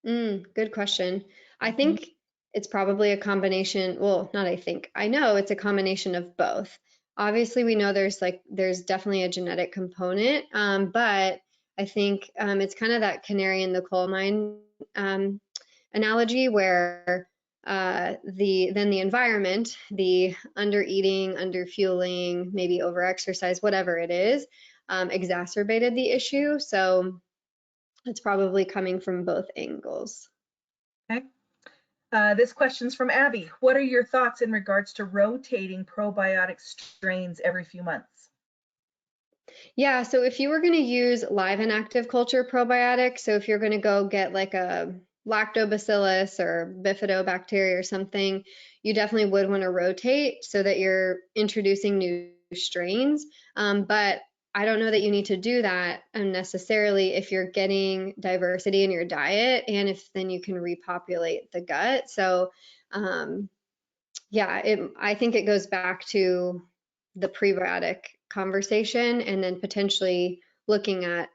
Good question. I think it's probably a combination. Well, not I think. I know it's a combination of both. Obviously, we know there's definitely a genetic component, but I think it's kind of that canary in the coal mine analogy where the environment, the under eating, under fueling, maybe over exercise, whatever it is, exacerbated the issue. So it's probably coming from both angles. Okay. This question's from Abby. What are your thoughts in regards to rotating probiotic strains every few months? Yeah, so if you were going to use live and active culture probiotics, so if you're going to go get like a lactobacillus or bifidobacteria or something, you definitely would want to rotate so that you're introducing new strains. But I don't know that you need to do that necessarily if you're getting diversity in your diet and if then you can repopulate the gut. So yeah, I think it goes back to the prebiotic conversation and then potentially looking at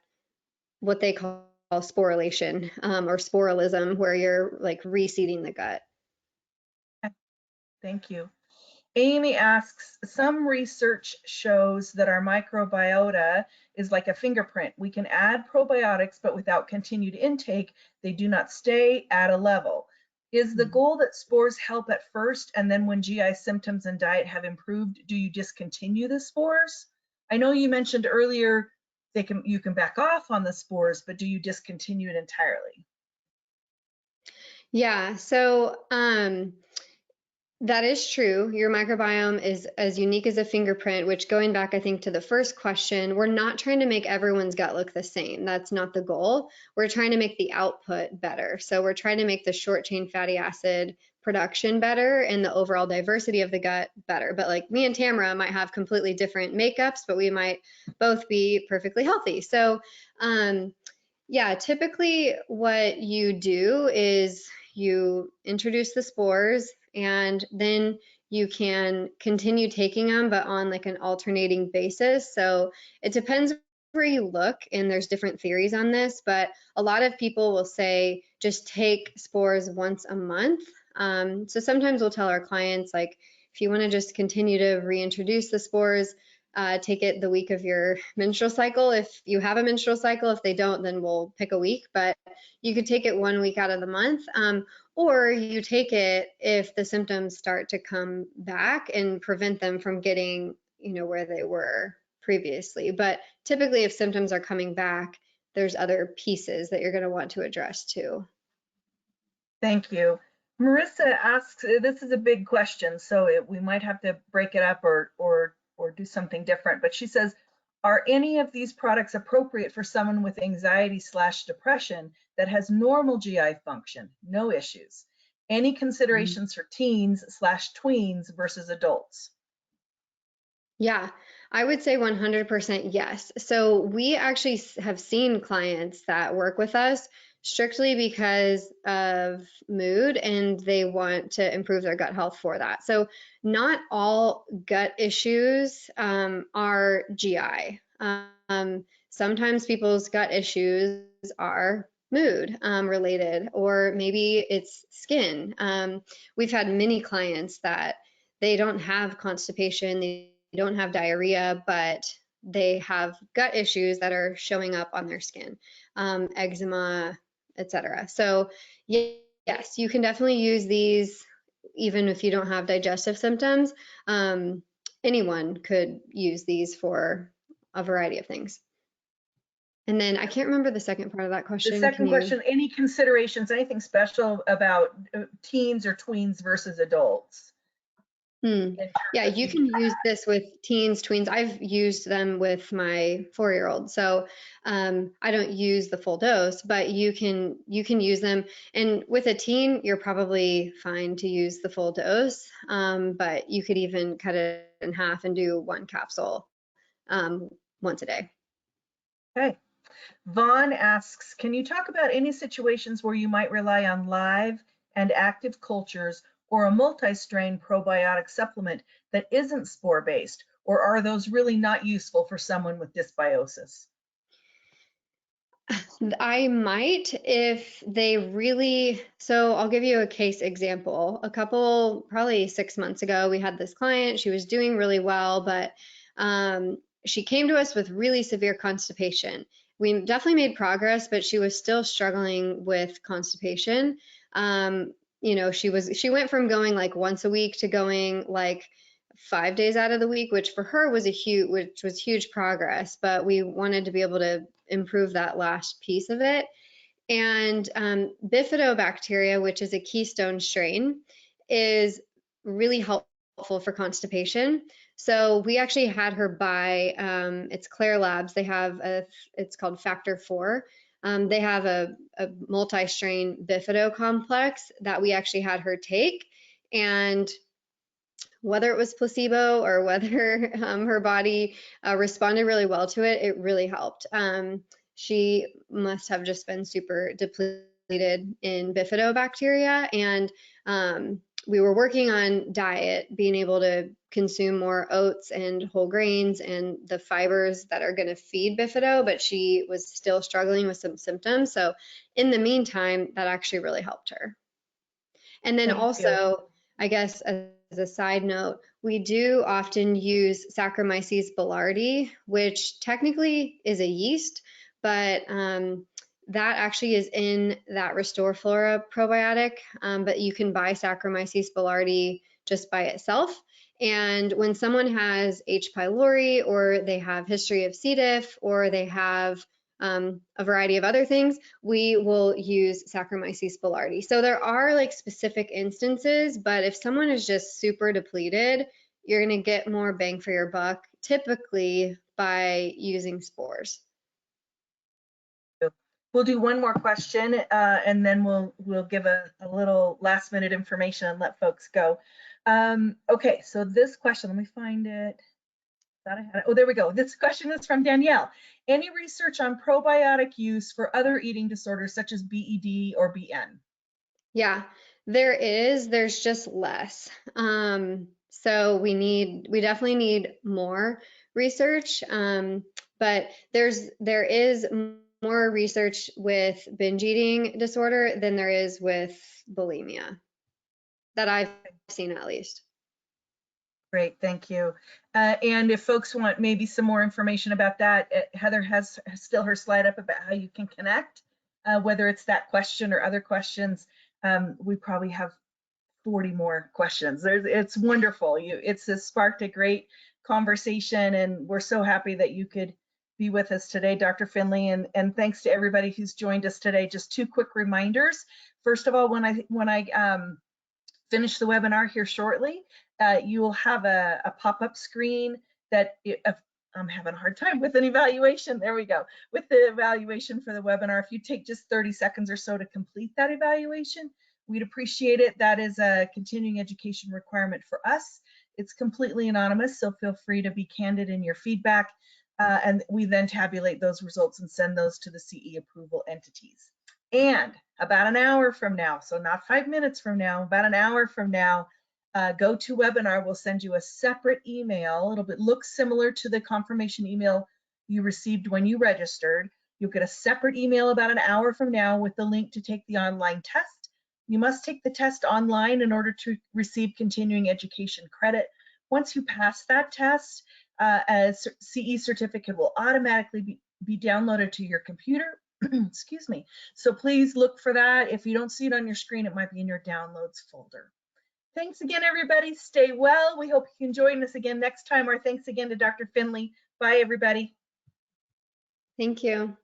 what they call sporulation or sporalism, where you're like reseeding the gut. Thank you. Amy asks, some research shows that our microbiota is like a fingerprint. We can add probiotics, but without continued intake, they do not stay at a level. Is the goal that spores help at first, and then when GI symptoms and diet have improved, do you discontinue the spores? I know you mentioned earlier you can back off on the spores, but do you discontinue it entirely? Yeah, so that is true. Your microbiome is as unique as a fingerprint, which going back, I think, to the first question, we're not trying to make everyone's gut look the same. That's not the goal. We're trying to make the output better. So we're trying to make the short chain fatty acid production better and the overall diversity of the gut better. But like me and Tamara might have completely different makeups, but we might both be perfectly healthy. So yeah, typically what you do is you introduce the spores and then you can continue taking them, but on like an alternating basis. So it depends where you look, and there's different theories on this, but a lot of people will say just take spores once a month. So sometimes we'll tell our clients, like, if you want to just continue to reintroduce the spores, take it the week of your menstrual cycle. If you have a menstrual cycle, if they don't, then we'll pick a week, but you could take it 1 week out of the month. Or you take it if the symptoms start to come back and prevent them from getting, where they were previously. But typically if symptoms are coming back, there's other pieces that you're going to want to address too. Thank you. Marissa asks, this is a big question, so we might have to break it up or do something different, but she says, are any of these products appropriate for someone with anxiety/depression that has normal GI function, no issues? Any considerations for teens/tweens versus adults? Yeah, I would say 100% yes. So we actually have seen clients that work with us strictly because of mood and they want to improve their gut health for that. So not all gut issues are GI. Sometimes people's gut issues are mood related, or maybe it's skin. We've had many clients that they don't have constipation, they don't have diarrhea, but they have gut issues that are showing up on their skin, eczema, etc. So yes, you can definitely use these even if you don't have digestive symptoms. Anyone could use these for a variety of things. And then I can't remember the second part of that question. The second question, any considerations, anything special about teens or tweens versus adults? Yeah, you can use this with teens, tweens. I've used them with my 4-year-old. So I don't use the full dose, but you can use them. And with a teen, you're probably fine to use the full dose, but you could even cut it in half and do 1 capsule once a day. Okay. Vaughn asks, can you talk about any situations where you might rely on live and active cultures or a multi-strain probiotic supplement that isn't spore-based, or are those really not useful for someone with dysbiosis? I might if they really, so I'll give you a case example. Probably 6 months ago, we had this client, she was doing really well, but she came to us with really severe constipation. We definitely made progress, but she was still struggling with constipation. She went from going like once a week to going like 5 days out of the week, which for her was huge progress, but we wanted to be able to improve that last piece of it. And bifidobacteria, which is a keystone strain, is really helpful for constipation. So we actually had her buy, it's Claire Labs, it's called Factor 4. They have a multi-strain bifido complex that we actually had her take, and whether it was placebo or whether her body responded really well to it, it really helped. She must have just been super depleted in bifidobacteria, and we were working on diet, being able to consume more oats and whole grains and the fibers that are going to feed bifido, but she was still struggling with some symptoms. So in the meantime, that actually really helped her. And then also, I guess as a side note, we do often use Saccharomyces boulardii, which technically is a yeast, but that actually is in that Restore Flora probiotic, but you can buy Saccharomyces boulardii just by itself. And when someone has H. pylori, or they have history of C. diff, or they have a variety of other things, we will use Saccharomyces boulardii. So there are like specific instances, but if someone is just super depleted, you're going to get more bang for your buck, typically by using spores. We'll do one more question, and then we'll give a little last minute information and let folks go. Okay, so this question, let me find it. Thought I had it. Oh, there we go. This question is from Danielle. Any research on probiotic use for other eating disorders such as BED or BN? Yeah, there is. There's just less. So we definitely need more research. But there is more research with binge eating disorder than there is with bulimia, that I've seen at least. Great, thank you. And if folks want maybe some more information about that, Heather has still her slide up about how you can connect, whether it's that question or other questions. We probably have 40 more questions. It's wonderful. It's sparked a great conversation, and we're so happy that you could be with us today, Dr. Finley, and thanks to everybody who's joined us today. Just two quick reminders. First of all, when I finish the webinar here shortly, you will have a pop-up screen that I'm having a hard time with an evaluation. There we go. With the evaluation for the webinar, if you take just 30 seconds or so to complete that evaluation, we'd appreciate it. That is a continuing education requirement for us. It's completely anonymous, so feel free to be candid in your feedback. And we then tabulate those results and send those to the CE approval entities. And about an hour from now, so not 5 minutes from now, about an hour from now, GoToWebinar will send you a separate email. It'll look similar to the confirmation email you received when you registered. You'll get a separate email about an hour from now with the link to take the online test. You must take the test online in order to receive continuing education credit. Once you pass that test, a CE certificate will automatically be downloaded to your computer. Excuse me. So please look for that. If you don't see it on your screen, it might be in your downloads folder. Thanks again, everybody. Stay well. We hope you can join us again next time. Our thanks again to Dr. Finley. Bye, everybody. Thank you.